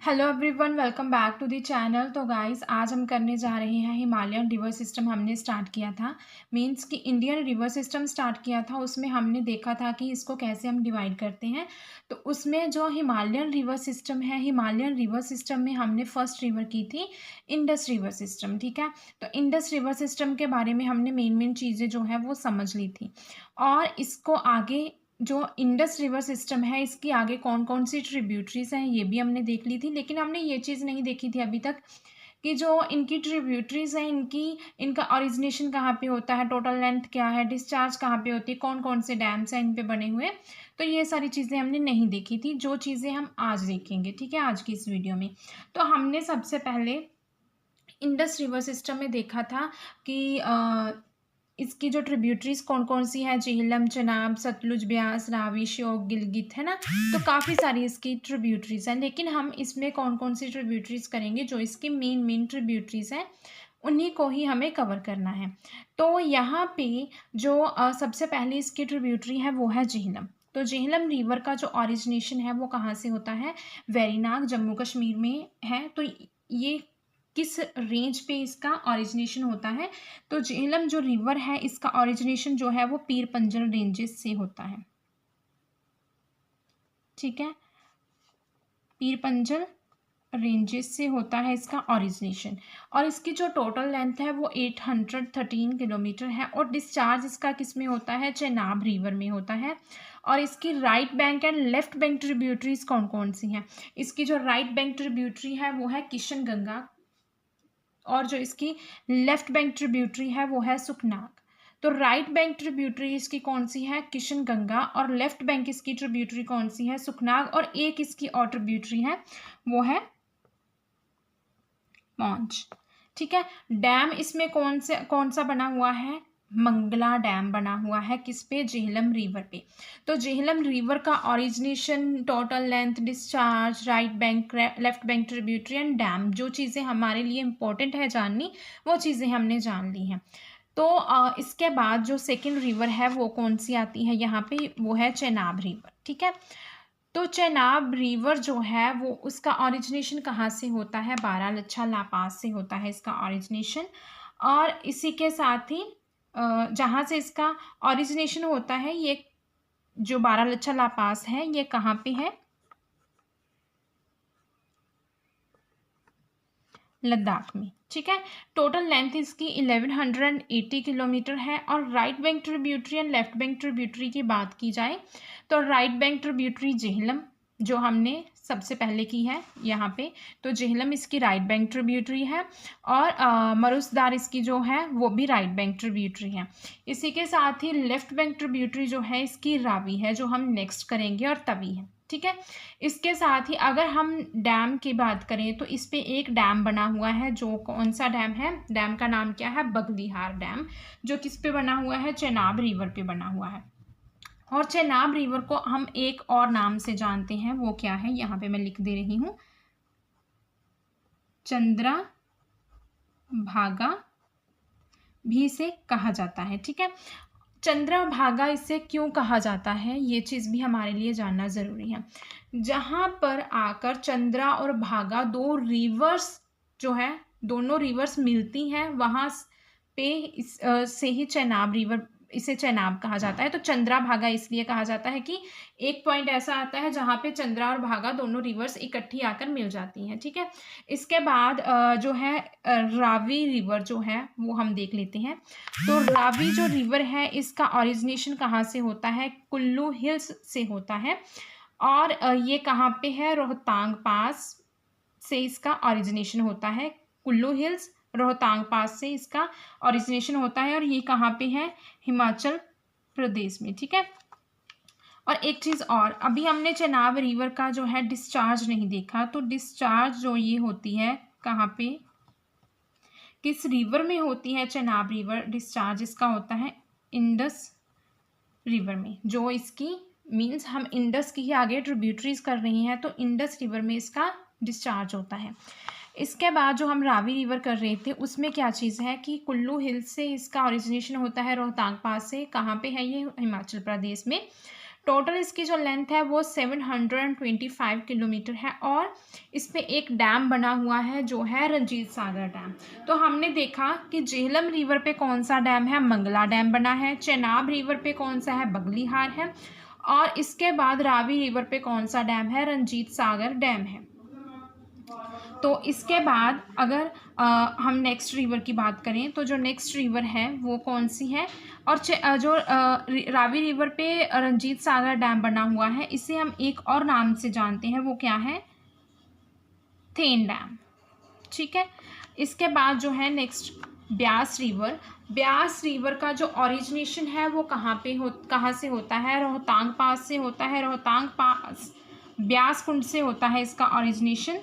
Hello everyone, welcome back to the channel. तो guys, आज हम करने जा रहे हैं हिमालयन रिवर सिस्टम। हमने स्टार्ट किया था, मींस कि इंडियन रिवर सिस्टम स्टार्ट किया था। उसमें हमने देखा था कि इसको कैसे हम डिवाइड करते हैं। तो उसमें जो हिमालयन रिवर सिस्टम है, हिमालयन रिवर सिस्टम में हमने फर्स्ट रिवर की थी इंडस रिवर सिस्टम। ठीक है, तो इंडस रिवर सिस्टम के बारे में हमने मेन चीज़ें जो है वो समझ ली थी। और इसको आगे जो इंडस रिवर सिस्टम है, इसकी आगे कौन कौन सी ट्रिब्यूटरीज हैं ये भी हमने देख ली थी। लेकिन हमने ये चीज़ नहीं देखी थी अभी तक कि जो इनकी ट्रिब्यूटरीज हैं, इनका ओरिजिनेशन कहाँ पे होता है, टोटल लेंथ क्या है, डिस्चार्ज कहाँ पे होती है, कौन कौन से डैम्स हैं इन पे बने हुए। तो ये सारी चीज़ें हमने नहीं देखी थी, जो चीज़ें हम आज देखेंगे। ठीक है, आज की इस वीडियो में तो हमने सबसे पहले इंडस रिवर सिस्टम में देखा था कि इसकी जो ट्रिब्यूटरीज कौन कौन सी है, झेलम, चनाब, सतलुज, ब्यास, रावी, श्योक, गिलगित, है ना। तो काफ़ी सारी इसकी ट्रिब्यूटरीज हैं। लेकिन हम इसमें कौन कौन सी ट्रिब्यूटरीज करेंगे, जो इसकी मेन ट्रिब्यूटरीज हैं उन्हीं को ही हमें कवर करना है। तो यहाँ पे जो सबसे पहले इसकी ट्रिब्यूटरी है वो है झेलम। तो झेलम रिवर का जो ओरिजिनेशन है वो कहाँ से होता है, वेरीनाग, जम्मू कश्मीर में है। तो ये किस रेंज पे इसका ओरिजिनेशन होता है, तो झेलम जो रिवर है इसका ओरिजिनेशन जो है वो पीर पंजल रेंजेस से होता है। ठीक है, पीर पंजल रेंजेस से होता है इसका ओरिजिनेशन। और इसकी जो टोटल लेंथ है वो 813 किलोमीटर है। और डिस्चार्ज इसका किस में होता है, चेनाब रिवर में होता है। और इसकी right bank and left bank tributaries कौन कौन सी हैं, इसकी जो राइट बैंक ट्रिब्यूटरी है वो है किशन गंगा, और जो इसकी लेफ्ट बैंक ट्रिब्यूटरी है वो है सुखनाग। तो राइट बैंक ट्रिब्यूटरी इसकी कौन सी है, किशन गंगा, और लेफ्ट बैंक इसकी ट्रिब्यूटरी कौन सी है, सुखनाग। और एक इसकी और ट्रिब्यूटरी है वो है पौंच। ठीक है, डैम इसमें कौन सा बना हुआ है, मंगला डैम बना हुआ है। किस पे, झेलम रिवर पे। तो झेलम रिवर का origination, total length, discharge, right bank, left bank tributary and dam, जो चीज़ें हमारे लिए इम्पोर्टेंट है जाननी, वो चीज़ें हमने जान ली हैं। तो इसके बाद जो सेकेंड रिवर है वो कौन सी आती है यहाँ पे, वो है चेनाब रिवर। ठीक है, तो चेनाब रिवर जो है वो उसका ओरिजिनेशन कहाँ से होता है, बारालाचा लापास से होता है इसका ओरिजिनेशन। और इसी के साथ ही जहाँ से इसका ओरिजिनेशन होता है, ये जो बारालाचा लापास है ये कहाँ पे है, लद्दाख में। ठीक है, टोटल लेंथ इसकी 1180 किलोमीटर है। और right bank tributary and left bank tributary की बात की जाए तो राइट बैंक ट्रिब्यूटरी झेलम जो हमने सबसे पहले की है यहाँ पे, तो झेलम इसकी राइट बैंक ट्रिब्यूटरी है। और मरुसदार इसकी जो है वो भी राइट बैंक ट्रिब्यूटरी है। इसी के साथ ही लेफ्ट बैंक ट्रिब्यूटरी जो है इसकी रावी है, जो हम नेक्स्ट करेंगे, और तवी है। ठीक है, इसके साथ ही अगर हम डैम की बात करें तो इस पे एक डैम बना हुआ है, जो कौन सा डैम है, डैम का नाम क्या है, बगलिहार डैम, जो किस पे बना हुआ है, चेनाब रिवर पे बना हुआ है। और चेनाब रिवर को हम एक और नाम से जानते हैं, वो क्या है, यहाँ पे मैं लिख दे रही हूँ, चंद्रा भागा भी इसे कहा जाता है। ठीक है, चंद्रभागा इसे क्यों कहा जाता है, ये चीज़ भी हमारे लिए जानना ज़रूरी है। जहाँ पर आकर चंद्रा और भागा दो रिवर्स जो है, दोनों रिवर्स मिलती हैं, वहाँ पे से ही चेनाब रिवर, इसे चेनाब कहा जाता है। तो चंद्रा भागा इसलिए कहा जाता है कि एक पॉइंट ऐसा आता है जहाँ पे चंद्रा और भागा दोनों रिवर्स इकट्ठी आकर मिल जाती हैं। ठीक है, इसके बाद जो है रावी रिवर जो है वो हम देख लेते हैं। तो रावी जो रिवर है इसका ओरिजिनेशन कहाँ से होता है, कुल्लू हिल्स से होता है। और ये कहाँ पे है, रोहतांग पास से इसका ओरिजिनेशन होता है। कुल्लू हिल्स, रोहतांग पास से इसका ओरिजिनेशन होता है। और ये कहाँ पे है, हिमाचल प्रदेश में। ठीक है, और एक चीज़ और, अभी हमने चेनाब रिवर का जो है डिस्चार्ज नहीं देखा। तो डिस्चार्ज जो ये होती है कहाँ पे, किस रिवर में होती है चेनाब रिवर, डिस्चार्ज इसका होता है इंडस रिवर में। जो इसकी मीन्स हम इंडस की ही आगे ट्रिब्यूटरीज कर रही हैं, तो इंडस रिवर में इसका डिस्चार्ज होता है। इसके बाद जो हम रावी रिवर कर रहे थे उसमें क्या चीज़ है कि कुल्लू हिल्स से इसका ओरिजिनेशन होता है, रोहतांग पास से। कहाँ पे है ये, हिमाचल प्रदेश में। टोटल इसकी जो लेंथ है वो 725 किलोमीटर है और इस पे एक डैम बना हुआ है जो है रंजीत सागर डैम। तो हमने देखा कि झेलम रिवर पे कौन सा डैम है, मंगला डैम बना है। चेनाब रिवर पे कौन सा है, बगलीहार है। और इसके बाद रावी रिवर पे कौन सा डैम है, रंजीत सागर डैम है। तो इसके बाद अगर हम नेक्स्ट रिवर की बात करें तो जो नेक्स्ट रिवर है वो कौन सी है, और जो रावी रिवर पे रंजीत सागर डैम बना हुआ है इसे हम एक और नाम से जानते हैं, वो क्या है, थेन डैम। ठीक है। इसके बाद जो है next Beas river. Beas river का जो ओरिजिनेशन है वो कहाँ से होता है, रोहतांग पास से होता है। रोहतांग पास ब्यास कुंड से होता है इसका ओरिजिनेशन।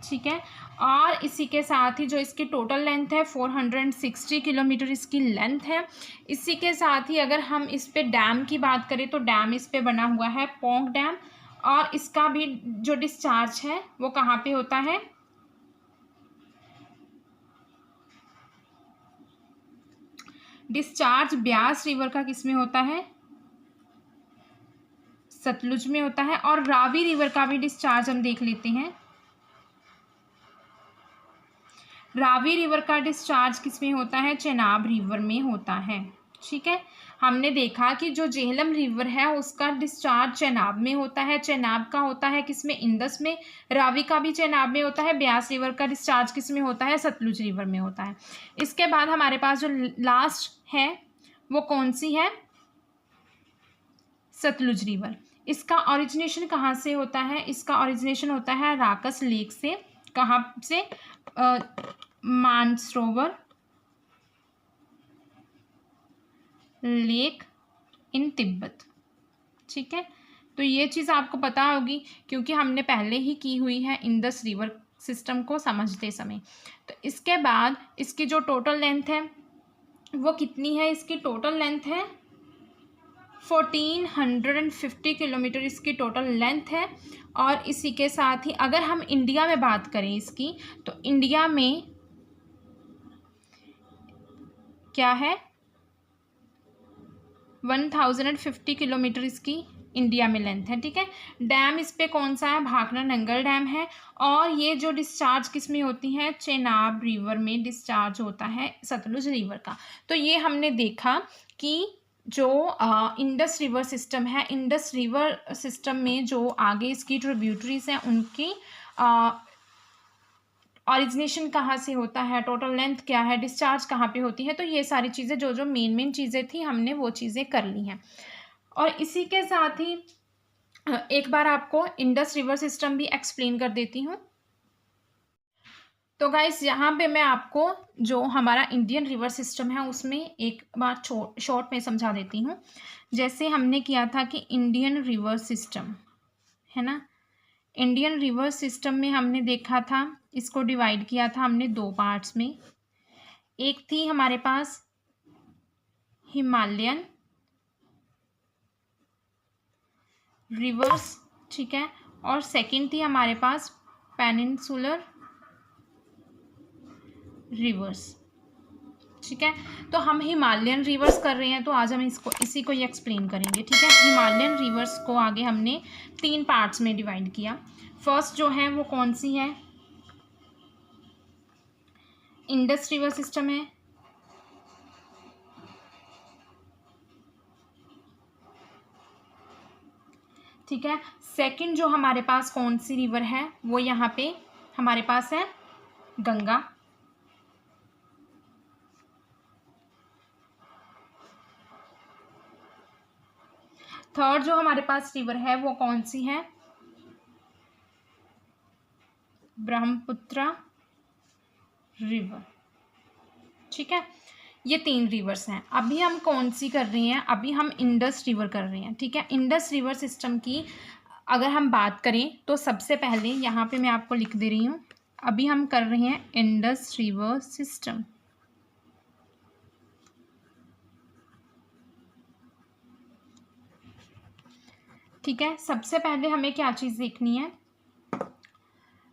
ठीक है। और इसी के साथ ही जो इसकी टोटल लेंथ है 460 किलोमीटर इसकी लेंथ है। इसी के साथ ही अगर हम इस पे डैम की बात करें तो डैम इस पे बना हुआ है पोंग डैम, और इसका भी जो डिस्चार्ज है वो कहाँ पे होता है, डिस्चार्ज ब्यास रिवर का किस में होता है, सतलुज में होता है। और रावी रिवर का भी डिस्चार्ज हम देख लेते हैं। रावी रिवर का डिस्चार्ज किस में होता है, चेनाब रिवर में होता है। ठीक है। हमने देखा कि जो झेलम रिवर है उसका डिस्चार्ज चेनाब में होता है। चेनाब का होता है किस में, इंदस में। रावी का भी चेनाब में होता है। ब्यास रिवर का डिस्चार्ज किस में होता है, सतलुज रिवर में होता है। इसके बाद हमारे पास जो लास्ट है वो कौन सी है, सतलुज रिवर। इसका ओरिजिनेशन कहाँ से होता है, इसका ओरिजिनेशन होता है राकस लेक से। कहाँ से, मानसरोवर लेक इन तिब्बत। ठीक है। तो ये चीज़ आपको पता होगी क्योंकि हमने पहले ही की हुई है इंडस रिवर सिस्टम को समझते समय। तो इसके बाद इसकी जो टोटल लेंथ है वो कितनी है, इसकी टोटल लेंथ है 1450 किलोमीटर इसकी टोटल लेंथ है। और इसी के साथ ही अगर हम इंडिया में बात करें इसकी, तो इंडिया में क्या है, 1050 किलोमीटर इसकी इंडिया में लेंथ है। ठीक है। डैम इस पे कौन सा है, भाखड़ा नंगल डैम है। और ये जो डिस्चार्ज किस में होती है, चेनाब रिवर में डिस्चार्ज होता है सतलुज रिवर का। तो ये हमने देखा कि जो इंडस रिवर सिस्टम है, इंडस रिवर सिस्टम में जो आगे इसकी ट्रिब्यूटरीज हैं उनकी ऑरिजिनेशन कहाँ से होता है, टोटल लेंथ क्या है, डिस्चार्ज कहाँ पे होती है। तो ये सारी चीज़ें जो जो मेन चीज़ें थी हमने वो चीज़ें कर ली हैं। और इसी के साथ ही एक बार आपको इंडस रिवर सिस्टम भी एक्सप्लेन कर देती हूँ। तो गाइस यहाँ पे मैं आपको जो हमारा इंडियन रिवर सिस्टम है उसमें एक बार शॉर्ट में समझा देती हूँ। जैसे हमने किया था कि इंडियन रिवर सिस्टम है ना, इंडियन रिवर सिस्टम में हमने देखा था, इसको डिवाइड किया था हमने दो पार्ट्स में। एक थी हमारे पास हिमालयन रिवर्स, ठीक है, और सेकंड थी हमारे पास पेनिनसुलर रिवर्स। ठीक है। तो हम हिमालयन रिवर्स कर रहे हैं तो आज हम इसी को ही एक्सप्लेन करेंगे। ठीक है। हिमालयन रिवर्स को आगे हमने 3 पार्ट्स में डिवाइड किया। फर्स्ट जो है वो कौन सी है, इंडस रिवर सिस्टम है। ठीक है। सेकंड जो हमारे पास कौन सी रिवर है वो यहाँ पे हमारे पास है गंगा। थर्ड जो हमारे पास रिवर है वो कौन सी है, ब्रह्मपुत्र रिवर। ठीक है। ये 3 रिवर्स हैं। अभी हम कौन सी कर रहे हैं, अभी हम इंडस रिवर कर रहे हैं। ठीक है। इंडस रिवर सिस्टम की अगर हम बात करें तो सबसे पहले यहाँ पे मैं आपको लिख दे रही हूँ, अभी हम कर रहे हैं इंडस रिवर सिस्टम। ठीक है। सबसे पहले हमें क्या चीज़ देखनी है,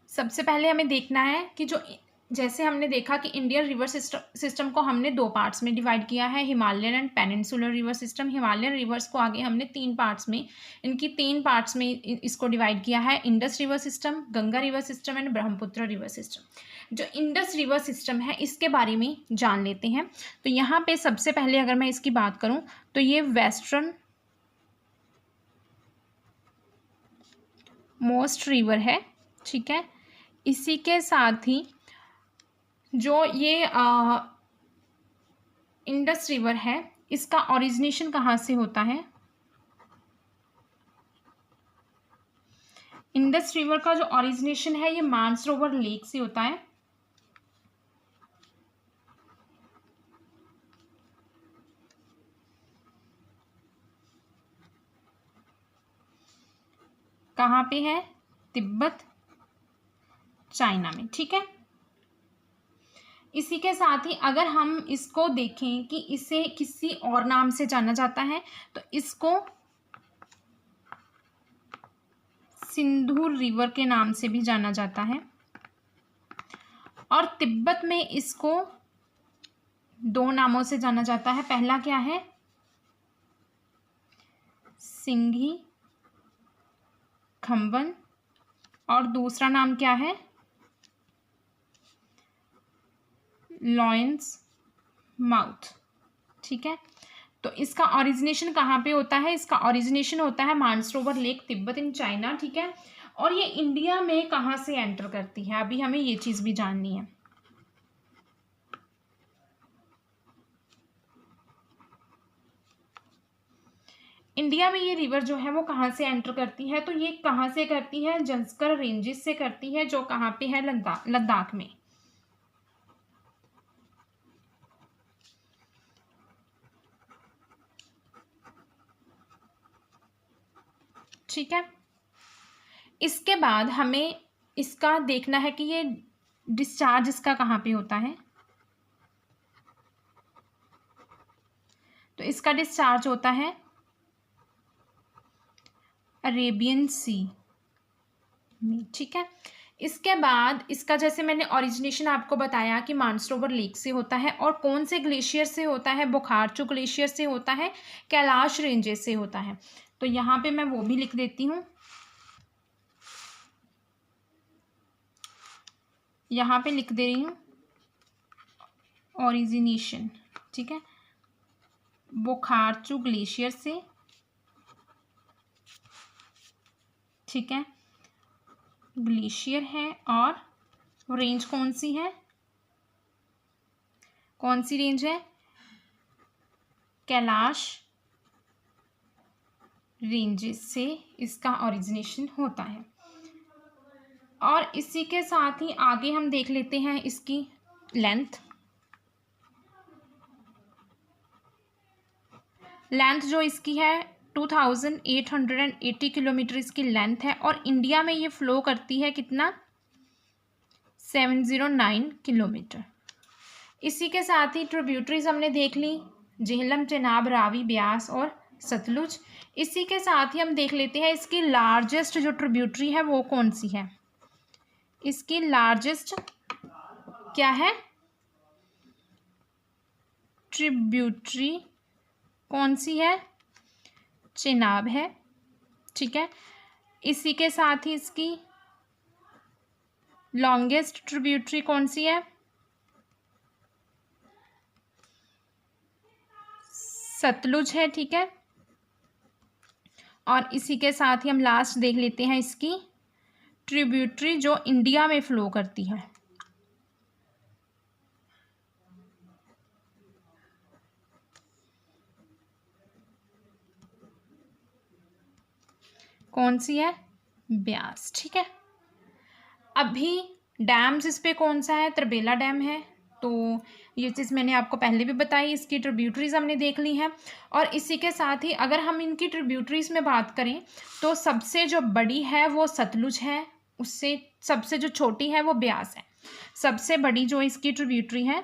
सबसे पहले हमें देखना है कि जो जैसे हमने देखा कि इंडियन रिवर सिस्टम को हमने दो पार्ट्स में डिवाइड किया है, Himalayan and peninsular river system. Himalayan reverse को आगे हमने तीन पार्ट्स में, इनकी तीन पार्ट्स में इसको डिवाइड किया है, Indus river system, Ganga river system and Brahmaputra river system. जो इंडस रिवर सिस्टम है इसके बारे में जान लेते हैं। तो यहाँ पे सबसे पहले अगर मैं इसकी बात करूँ तो ये वेस्टर्न मोस्ट रिवर है, ठीक है। इसी के साथ ही जो ये इंडस रिवर है इसका ओरिजिनेशन कहाँ से होता है? इंडस रिवर का जो ओरिजिनेशन है ये मानसरोवर लेक से होता है। कहाँ पे है? तिब्बत, चाइना में, ठीक है। इसी के साथ ही अगर हम इसको देखें कि इसे किसी और नाम से जाना जाता है तो इसको सिंधु रिवर के नाम से भी जाना जाता है, और तिब्बत में इसको दो नामों से जाना जाता है। पहला क्या है? सिंघी खम्बन, और दूसरा नाम क्या है? लॉयंस माउथ, ठीक है। तो इसका ओरिजिनेशन कहाँ पे होता है? इसका ओरिजिनेशन होता है Mansarovar lake, Tibet in China, ठीक है। और ये इंडिया में कहाँ से एंटर करती है, अभी हमें ये चीज़ भी जाननी है। इंडिया में ये रिवर जो है वो कहाँ से एंटर करती है? तो ये कहाँ से करती है? जंस्कर रेंजेस से करती है, जो कहाँ पे है? लद्दाख में। ठीक है। इसके बाद हमें इसका देखना है कि ये डिस्चार्ज इसका कहाँ पे होता है। तो इसका डिस्चार्ज होता है अरेबियन सी में, ठीक है। इसके बाद इसका जैसे मैंने ओरिजिनेशन आपको बताया कि मानसरोवर लेक से होता है, और कौन से ग्लेशियर से होता है? बुखारचू ग्लेशियर से होता है, कैलाश रेंजेस से होता है। तो यहाँ पे मैं वो भी लिख देती हूँ, यहाँ पे लिख दे रही हूँ ओरिजिनेशन, ठीक है। बुखारचू ग्लेशियर से, ठीक है, ग्लेशियर है, और रेंज कौन सी है? कौन सी रेंज है? कैलाश रेंजेस से इसका ओरिजिनेशन होता है। और इसी के साथ ही आगे हम देख लेते हैं इसकी लेंथ। लेंथ जो इसकी है 2880 किलोमीटर इसकी लेंथ है, और इंडिया में ये फ्लो करती है कितना? 709 किलोमीटर। इसी के साथ ही ट्रिब्यूटरीज हमने देख ली, झेलम, चेनाब, रावी, ब्यास और सतलुज। इसी के साथ ही हम देख लेते हैं इसकी लार्जेस्ट जो ट्रिब्यूटरी है वो कौन सी है। इसकी लार्जेस्ट क्या है? ट्रिब्यूटरी कौन सी है? चेनाब है, ठीक है। इसी के साथ ही इसकी लॉन्गेस्ट ट्रिब्यूटरी कौन सी है? सतलुज है, ठीक है। और इसी के साथ ही हम लास्ट देख लेते हैं इसकी ट्रिब्यूटरी जो इंडिया में फ्लो करती है। कौन सी है? ब्यास, ठीक है। अभी डैम्स इस पे कौन सा है? तरबेला डैम है। तो ये चीज़ मैंने आपको पहले भी बताई, इसकी ट्रिब्यूटरीज हमने देख ली हैं। और इसी के साथ ही अगर हम इनकी ट्रिब्यूटरीज में बात करें तो सबसे जो बड़ी है वो सतलुज है, उससे सबसे जो छोटी है वो ब्यास है। सबसे बड़ी जो इसकी ट्रिब्यूटरी है,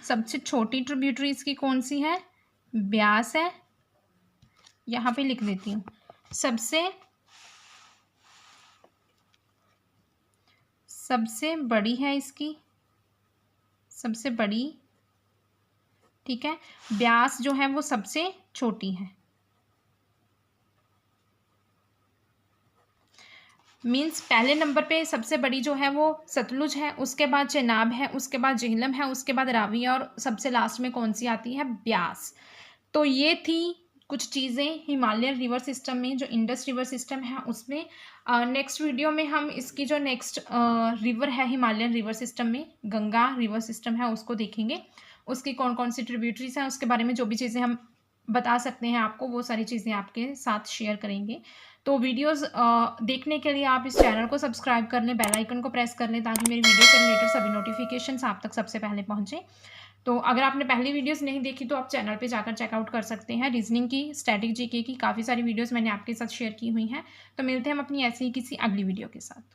सबसे छोटी ट्रिब्यूटरी इसकी कौन सी है? ब्यास है। यहाँ पे लिख देती हूँ, सबसे सबसे बड़ी है इसकी, सबसे बड़ी, ठीक है। ब्यास जो है वो सबसे छोटी है। मीन्स पहले नंबर पे सबसे बड़ी जो है वो सतलुज है, उसके बाद चेनाब है, उसके बाद झेलम है, उसके बाद रावी है, और सबसे लास्ट में कौन सी आती है? ब्यास। तो ये थी कुछ चीज़ें हिमालयन रिवर सिस्टम में, जो इंडस रिवर सिस्टम है उसमें। नेक्स्ट वीडियो में हम इसकी जो नेक्स्ट रिवर है हिमालयन रिवर सिस्टम में, गंगा रिवर सिस्टम है, उसको देखेंगे। उसकी कौन कौन सी ट्रिब्यूटरीज हैं, उसके बारे में जो भी चीज़ें हम बता सकते हैं आपको, वो सारी चीज़ें आपके साथ शेयर करेंगे। तो वीडियोस देखने के लिए आप इस चैनल को सब्सक्राइब कर लें, बेल आइकन को प्रेस कर लें, ताकि मेरी वीडियो से रिलेटेड सभी नोटिफिकेशंस आप तक सबसे पहले पहुंचे। तो अगर आपने पहली वीडियोस नहीं देखी तो आप चैनल पे जाकर चेकआउट कर सकते हैं। रीजनिंग की, स्टैटिक जीके की काफ़ी सारी वीडियोस मैंने आपके साथ शेयर की हुई हैं। तो मिलते हैं हम अपनी ऐसी ही किसी अगली वीडियो के साथ।